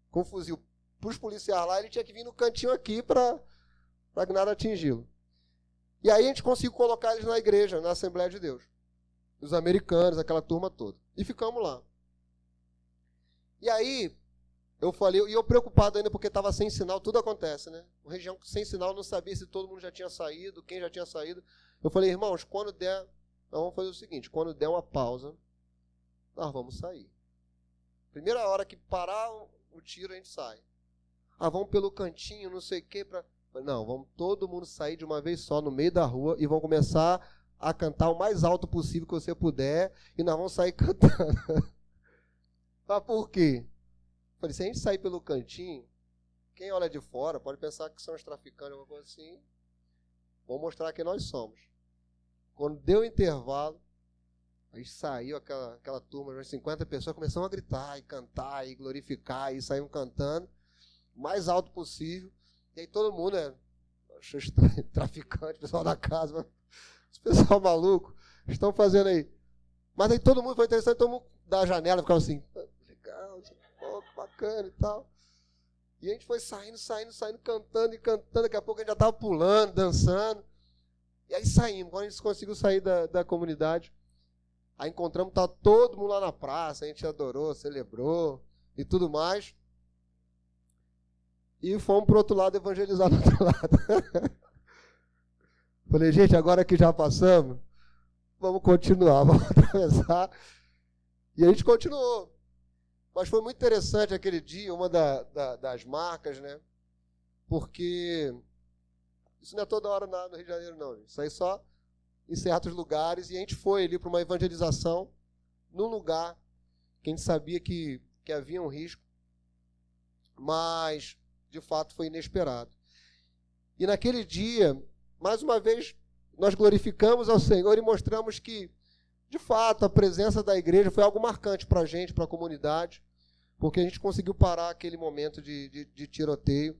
com o fuzil. Para os policiais lá, ele tinha que vir no cantinho aqui para que nada atingi-lo. E aí a gente conseguiu colocar eles na igreja, na Assembleia de Deus. Os americanos, aquela turma toda. E ficamos lá. E aí, Eu falei, e eu preocupado ainda porque estava sem sinal, tudo acontece, né? Uma região sem sinal, eu não sabia se todo mundo já tinha saído, quem já tinha saído. Eu falei, irmãos, quando der, nós vamos fazer o seguinte, quando der uma pausa, nós vamos sair. Primeira hora que parar o tiro, a gente sai. Vamos pelo cantinho, não sei o quê. Não, vamos todo mundo sair de uma vez só no meio da rua e vão começar a cantar o mais alto possível que você puder e nós vamos sair cantando. Mas por quê? Falei, se a gente sair pelo cantinho, quem olha de fora pode pensar que são os traficantes, alguma coisa assim. Vamos mostrar quem nós somos. Quando deu o intervalo, aí saiu aquela turma, umas 50 pessoas, começaram a gritar, e cantar, e glorificar, e saíam cantando, o mais alto possível. E aí todo mundo, achou estranho, traficante, pessoal da casa, esse pessoal maluco, estão fazendo aí. Mas aí todo mundo foi interessante, todo mundo da janela ficava assim, legal, bacana e tal. E a gente foi saindo, cantando e cantando, daqui a pouco a gente já estava pulando, dançando. E aí saímos, quando a gente conseguiu sair da comunidade, aí encontramos, estava todo mundo lá na praça, a gente adorou, celebrou e tudo mais. E fomos para o outro lado evangelizar do outro lado. Falei, gente, agora que já passamos, vamos continuar, vamos atravessar. E a gente continuou. Mas foi muito interessante aquele dia, uma das marcas, né? Porque isso não é toda hora no Rio de Janeiro, não. Isso aí só em certos lugares. E a gente foi ali para uma evangelização num lugar que a gente sabia que havia um risco, mas de fato foi inesperado. E naquele dia, mais uma vez, nós glorificamos ao Senhor e mostramos que, de fato, a presença da igreja foi algo marcante para a gente, para a comunidade, porque a gente conseguiu parar aquele momento de tiroteio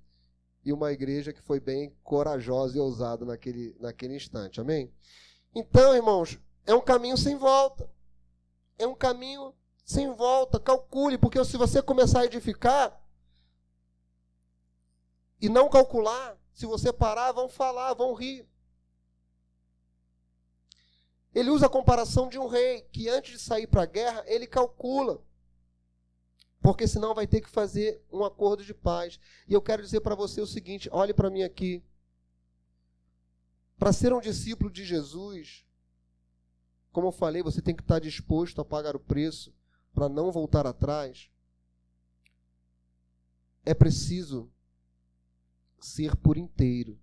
e uma igreja que foi bem corajosa e ousada naquele instante. Amém? Então, irmãos, é um caminho sem volta. É um caminho sem volta. Calcule, porque se você começar a edificar e não calcular, se você parar, vão falar, vão rir. Ele usa a comparação de um rei que antes de sair para a guerra, ele calcula. Porque senão vai ter que fazer um acordo de paz. E eu quero dizer para você o seguinte, olhe para mim aqui. Para ser um discípulo de Jesus, como eu falei, você tem que estar disposto a pagar o preço para não voltar atrás. É preciso ser por inteiro.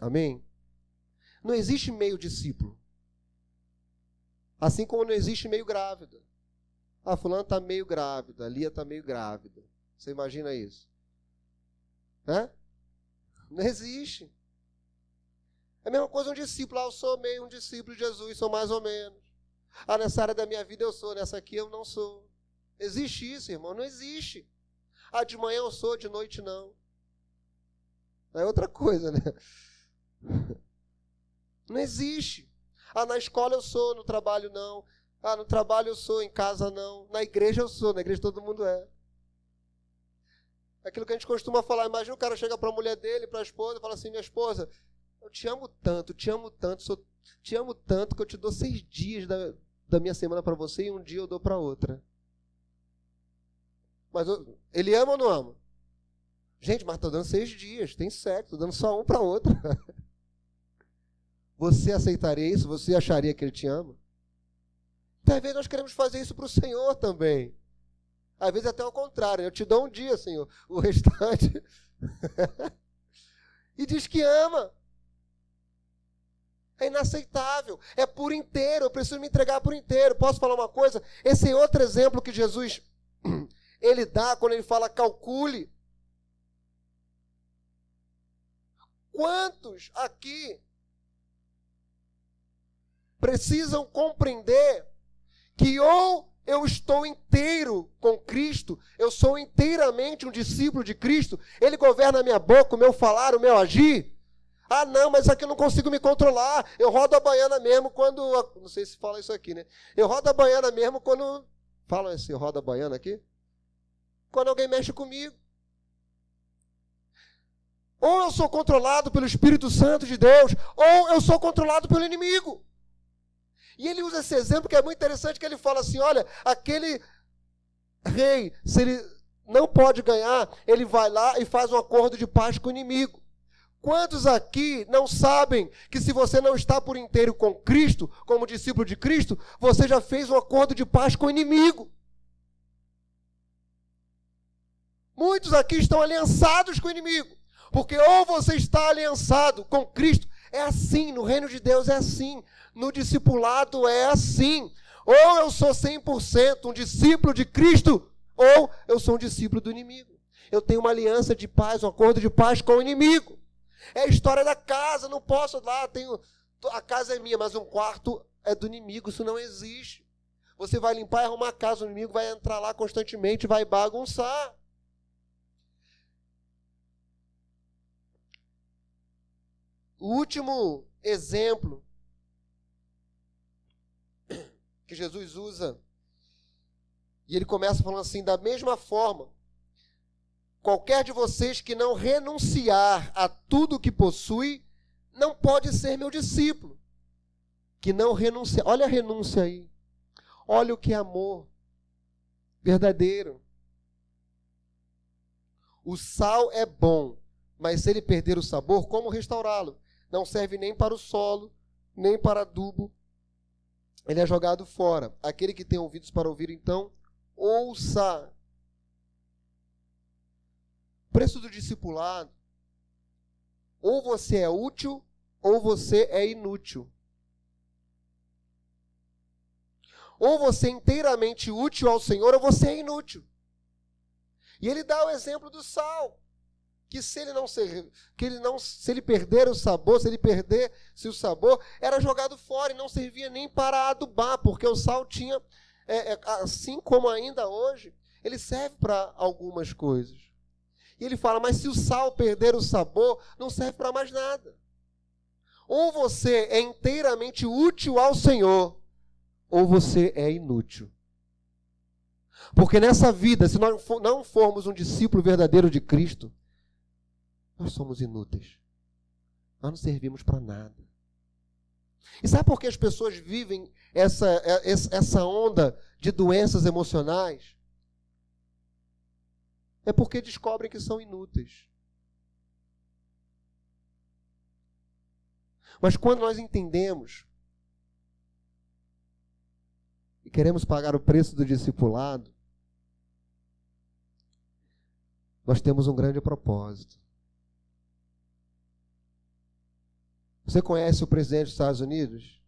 Amém? Não existe meio discípulo. Assim como não existe meio grávida. Fulano está meio grávida, a Lia está meio grávida. Você imagina isso? Não existe. É a mesma coisa um discípulo. Eu sou meio um discípulo de Jesus, sou mais ou menos. Nessa área da minha vida eu sou, nessa aqui eu não sou. Existe isso, irmão? Não existe. De manhã eu sou, de noite não. É outra coisa, né? Não existe. Na escola eu sou, no trabalho não. No trabalho eu sou, em casa não. Na igreja eu sou, na igreja todo mundo é. Aquilo que a gente costuma falar, imagina o cara chega para a mulher dele, para a esposa, e fala assim, minha esposa, eu te amo tanto que eu te dou 6 dias da minha semana para você e um dia eu dou para outra. Mas ele ama ou não ama? Gente, mas estou dando 6 dias, tem sexo, estou dando só um para outra. Você aceitaria isso? Você acharia que ele te ama? Então, às vezes nós queremos fazer isso para o Senhor também. Às vezes até ao contrário. Eu te dou um dia, Senhor. O restante. E diz que ama. É inaceitável. É por inteiro. Eu preciso me entregar por inteiro. Posso falar uma coisa? Esse é outro exemplo que Jesus ele dá quando ele fala calcule. Quantos aqui precisam compreender que ou eu estou inteiro com Cristo, eu sou inteiramente um discípulo de Cristo, Ele governa a minha boca, o meu falar, o meu agir. Não, mas aqui eu não consigo me controlar, eu rodo a baiana mesmo quando, não sei se fala isso aqui, né? Eu rodo a baiana mesmo quando, falam esse roda a baiana aqui? Quando alguém mexe comigo. Ou eu sou controlado pelo Espírito Santo de Deus, ou eu sou controlado pelo inimigo. E ele usa esse exemplo que é muito interessante, que ele fala assim, olha, aquele rei, se ele não pode ganhar, ele vai lá e faz um acordo de paz com o inimigo. Quantos aqui não sabem que se você não está por inteiro com Cristo, como discípulo de Cristo, você já fez um acordo de paz com o inimigo? Muitos aqui estão aliançados com o inimigo, porque ou você está aliançado com Cristo, é assim, no reino de Deus é assim, no discipulado é assim, ou eu sou 100% um discípulo de Cristo, ou eu sou um discípulo do inimigo. Eu tenho uma aliança de paz, um acordo de paz com o inimigo. É a história da casa, não posso lá, a casa é minha, mas um quarto é do inimigo, isso não existe. Você vai limpar e arrumar a casa, o inimigo vai entrar lá constantemente, vai bagunçar. O último exemplo que Jesus usa, e ele começa falando assim, da mesma forma, qualquer de vocês que não renunciar a tudo que possui, não pode ser meu discípulo. Que não renunciar. Olha a renúncia aí. Olha o que é amor verdadeiro. O sal é bom, mas se ele perder o sabor, como restaurá-lo? Não serve nem para o solo, nem para adubo. Ele é jogado fora. Aquele que tem ouvidos para ouvir, então, ouça. O preço do discipulado. Ou você é útil, ou você é inútil. Ou você é inteiramente útil ao Senhor, ou você é inútil. E ele dá o exemplo do sal. Que se ele perder o sabor, se o sabor, era jogado fora e não servia nem para adubar, porque o sal tinha, assim como ainda hoje, ele serve para algumas coisas. E ele fala, mas se o sal perder o sabor, não serve para mais nada. Ou você é inteiramente útil ao Senhor, ou você é inútil. Porque nessa vida, se nós não formos um discípulo verdadeiro de Cristo, nós somos inúteis. Nós não servimos para nada. E sabe por que as pessoas vivem essa onda de doenças emocionais? É porque descobrem que são inúteis. Mas quando nós entendemos e queremos pagar o preço do discipulado, nós temos um grande propósito. Você conhece o presidente dos Estados Unidos?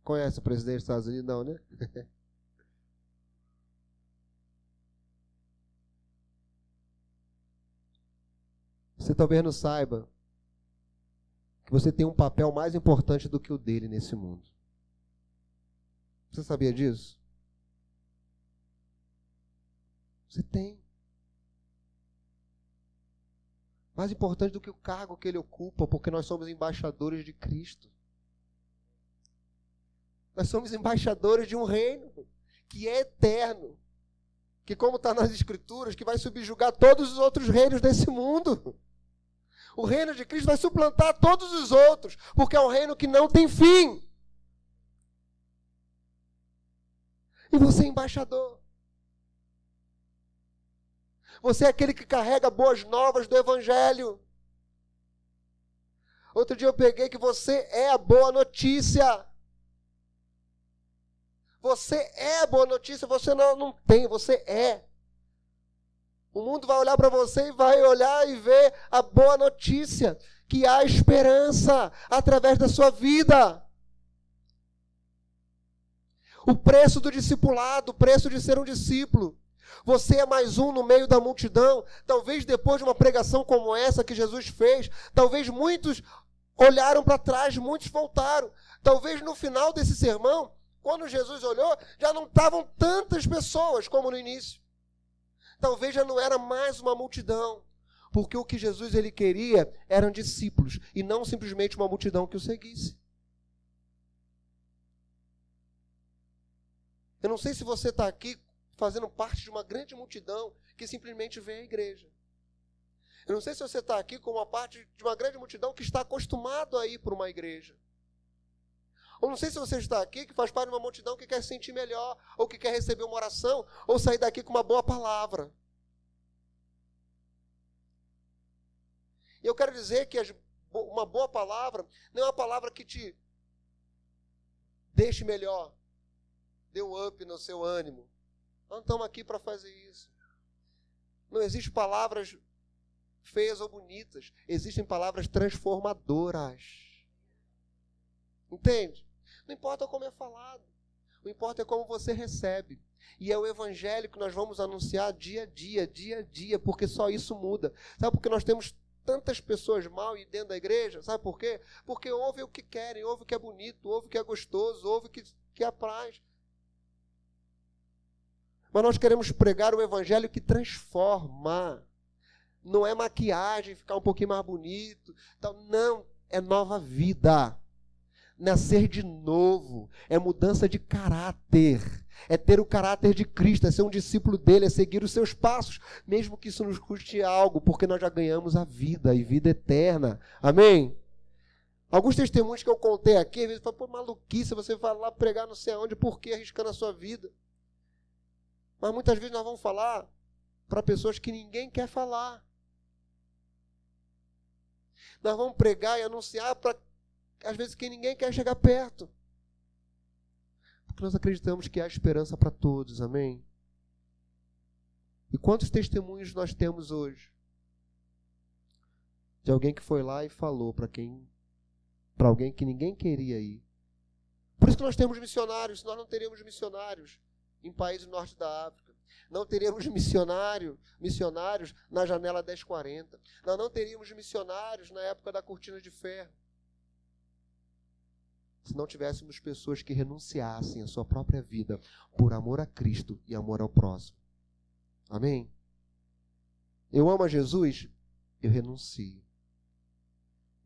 Conhece o presidente dos Estados Unidos? Não, né? Você talvez não saiba que você tem um papel mais importante do que o dele nesse mundo. Você sabia disso? Você tem. Mais importante do que o cargo que ele ocupa, porque nós somos embaixadores de Cristo. Nós somos embaixadores de um reino que é eterno, que, como está nas Escrituras, que vai subjugar todos os outros reinos desse mundo. O reino de Cristo vai suplantar todos os outros, porque é um reino que não tem fim. E você é embaixador. Você é aquele que carrega boas novas do Evangelho. Outro dia eu peguei que você é a boa notícia. Você é a boa notícia, você não tem, você é. O mundo vai olhar para você e vai olhar e ver a boa notícia, que há esperança através da sua vida. O preço do discipulado, o preço de ser um discípulo. Você é mais um no meio da multidão. Talvez depois de uma pregação como essa que Jesus fez, talvez muitos olharam para trás, muitos voltaram. Talvez no final desse sermão, quando Jesus olhou, já não estavam tantas pessoas como no início. Talvez já não era mais uma multidão, porque o que Jesus ele queria eram discípulos e não simplesmente uma multidão que o seguisse. Eu não sei se você está aqui fazendo parte de uma grande multidão que simplesmente vem à igreja. Eu não sei se você está aqui como uma parte de uma grande multidão que está acostumado a ir para uma igreja. Ou não sei se você está aqui, que faz parte de uma multidão que quer se sentir melhor, ou que quer receber uma oração, ou sair daqui com uma boa palavra. E eu quero dizer que uma boa palavra não é uma palavra que te deixe melhor, dê um up no seu ânimo. Nós não estamos aqui para fazer isso. Não existem palavras feias ou bonitas. Existem palavras transformadoras. Entende? Não importa como é falado. O importa é como você recebe. E é o evangelho que nós vamos anunciar dia a dia, porque só isso muda. Sabe por que nós temos tantas pessoas mal dentro da igreja? Sabe por quê? Porque ouvem o que querem, ouvem o que é bonito, ouvem o que é gostoso, ouvem o que apraz. Mas nós queremos pregar o evangelho que transforma. Não é maquiagem, ficar um pouquinho mais bonito. Não, é nova vida. Nascer de novo. É mudança de caráter. É ter o caráter de Cristo, é ser um discípulo dele, é seguir os seus passos. Mesmo que isso nos custe algo, porque nós já ganhamos a vida e vida eterna. Amém? Alguns testemunhos que eu contei aqui, às vezes fala, pô, maluquice, você vai lá pregar não sei aonde, por que arriscando a sua vida? Mas muitas vezes nós vamos falar para pessoas que ninguém quer falar. Nós vamos pregar e anunciar para, às vezes, quem ninguém quer chegar perto. Porque nós acreditamos que há esperança para todos, amém? E quantos testemunhos nós temos hoje? De alguém que foi lá e falou para alguém que ninguém queria ir. Por isso que nós temos missionários, nós não teríamos missionários em países do norte da África. Não teríamos missionários na janela 1040. Nós não teríamos missionários na época da cortina de ferro. Se não tivéssemos pessoas que renunciassem à sua própria vida por amor a Cristo e amor ao próximo. Amém? Eu amo a Jesus? Eu renuncio.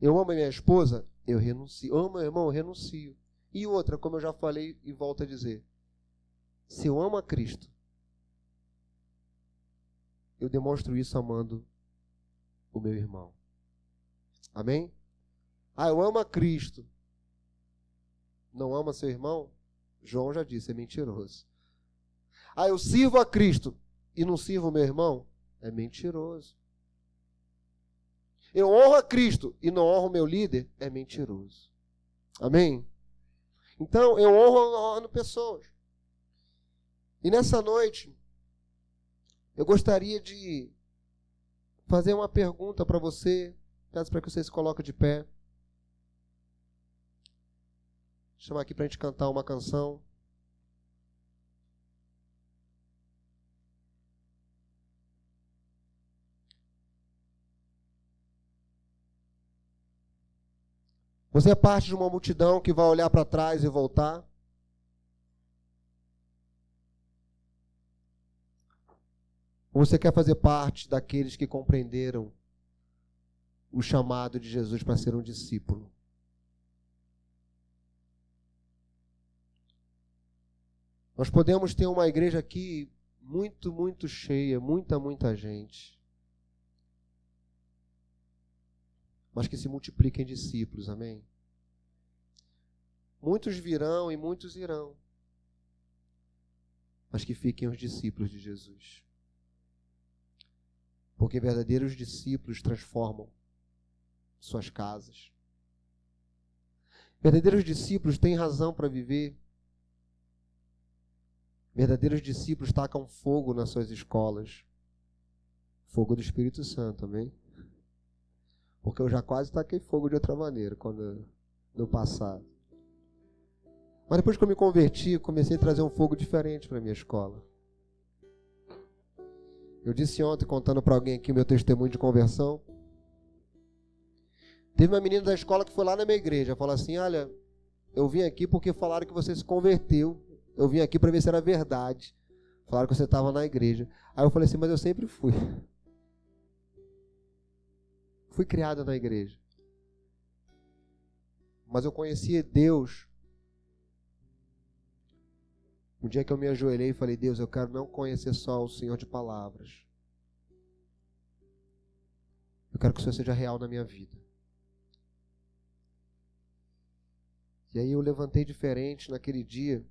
Eu amo a minha esposa? Eu renuncio. Eu amo meu irmão? Eu renuncio. E outra, como eu já falei e volto a dizer. Se eu amo a Cristo, eu demonstro isso amando o meu irmão. Amém? Eu amo a Cristo. Não ama seu irmão? João já disse, é mentiroso. Eu sirvo a Cristo e não sirvo o meu irmão? É mentiroso. Eu honro a Cristo e não honro o meu líder? É mentiroso. Amém? Então, eu honro pessoas. E nessa noite, eu gostaria de fazer uma pergunta para você. Peço para que você se coloque de pé. Vou chamar aqui para a gente cantar uma canção. Você é parte de uma multidão que vai olhar para trás e voltar? Ou você quer fazer parte daqueles que compreenderam o chamado de Jesus para ser um discípulo? Nós podemos ter uma igreja aqui muito cheia, muita gente. Mas que se multipliquem discípulos, amém? Muitos virão e muitos irão. Mas que fiquem os discípulos de Jesus. Porque verdadeiros discípulos transformam suas casas. Verdadeiros discípulos têm razão para viver. Verdadeiros discípulos tacam fogo nas suas escolas. Fogo do Espírito Santo, amém? Porque eu já quase taquei fogo de outra maneira no passado. Mas depois que eu me converti, comecei a trazer um fogo diferente para a minha escola. Eu disse ontem, contando para alguém aqui o meu testemunho de conversão. Teve uma menina da escola que foi lá na minha igreja. Falou assim, olha, eu vim aqui porque falaram que você se converteu. Eu vim aqui para ver se era verdade. Falaram que você estava na igreja. Aí eu falei assim, mas eu sempre fui. Fui criada na igreja. Mas eu conhecia Deus. Um dia que eu me ajoelhei e falei, Deus, eu quero não conhecer só o Senhor de palavras. Eu quero que o Senhor seja real na minha vida. E aí eu levantei diferente naquele dia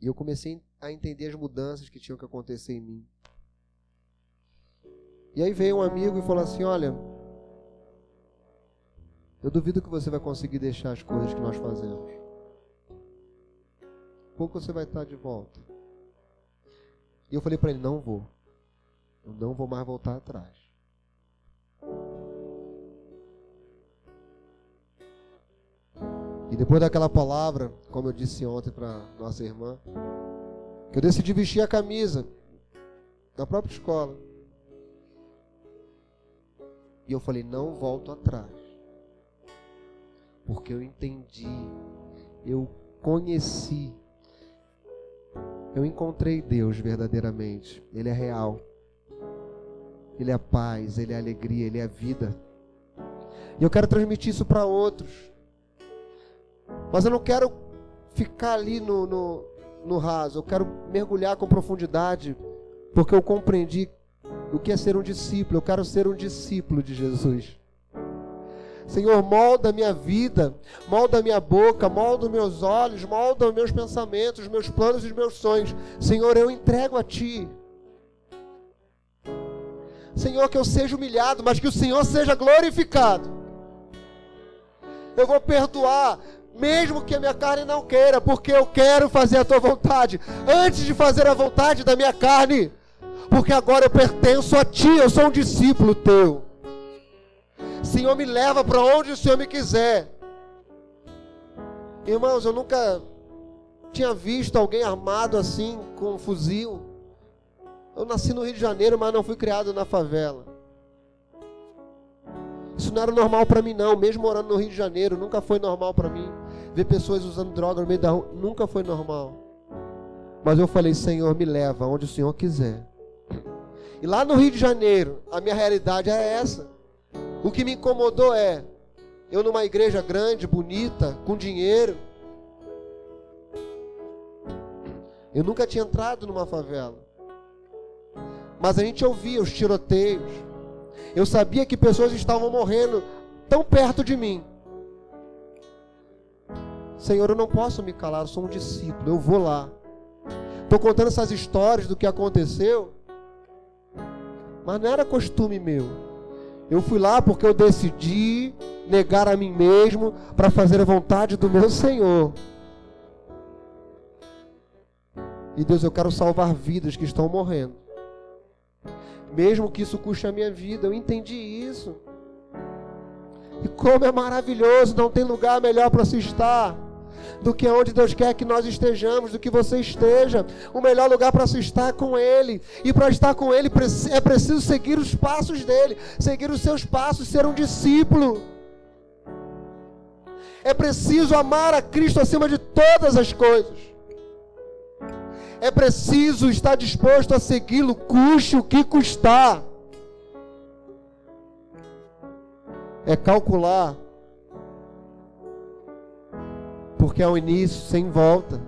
e eu comecei a entender as mudanças que tinham que acontecer em mim. E aí veio um amigo e falou assim, olha, eu duvido que você vai conseguir deixar as coisas que nós fazemos. Pouco você vai estar de volta. E eu falei para ele, não vou. Eu não vou mais voltar atrás. E depois daquela palavra, como eu disse ontem para nossa irmã, que eu decidi vestir a camisa da própria escola. E eu falei, não volto atrás. Porque eu entendi, eu conheci, eu encontrei Deus verdadeiramente. Ele é real. Ele é a paz, Ele é a alegria, Ele é a vida. E eu quero transmitir isso para outros. Mas eu não quero ficar ali no raso. Eu quero mergulhar com profundidade, porque eu compreendi o que é ser um discípulo. Eu quero ser um discípulo de Jesus. Senhor, molda a minha vida, molda a minha boca, molda os meus olhos, molda os meus pensamentos, os meus planos e os meus sonhos. Senhor, eu entrego a Ti. Senhor, que eu seja humilhado, mas que o Senhor seja glorificado. Eu vou perdoar, mesmo que a minha carne não queira, porque eu quero fazer a Tua vontade, antes de fazer a vontade da minha carne, porque agora eu pertenço a Ti, eu sou um discípulo Teu. Senhor, me leva para onde o Senhor me quiser. Irmãos, eu nunca tinha visto alguém armado assim, com um fuzil. Eu nasci no Rio de Janeiro, mas não fui criado na favela. Isso não era normal para mim não, mesmo morando no Rio de Janeiro, nunca foi normal para mim. Ver pessoas usando droga no meio da rua, nunca foi normal. Mas eu falei, Senhor, me leva onde o Senhor quiser. E lá no Rio de Janeiro, a minha realidade é essa. O que me incomodou é, eu numa igreja grande, bonita, com dinheiro. Eu nunca tinha entrado numa favela. Mas a gente ouvia os tiroteios. Eu sabia que pessoas estavam morrendo tão perto de mim. Senhor, eu não posso me calar, eu sou um discípulo, eu vou lá. Estou contando essas histórias do que aconteceu, mas não era costume meu. Eu fui lá porque eu decidi negar a mim mesmo para fazer a vontade do meu Senhor. E Deus, eu quero salvar vidas que estão morrendo. Mesmo que isso custe a minha vida, eu entendi isso. E como é maravilhoso, não tem lugar melhor para se estar do que onde Deus quer que nós estejamos, do que você esteja. O melhor lugar para se estar é com Ele. E para estar com Ele é preciso seguir os passos dEle, seguir os seus passos, ser um discípulo. É preciso amar a Cristo acima de todas as coisas. É preciso estar disposto a segui-lo, custe o que custar. É calcular, porque é um início sem volta.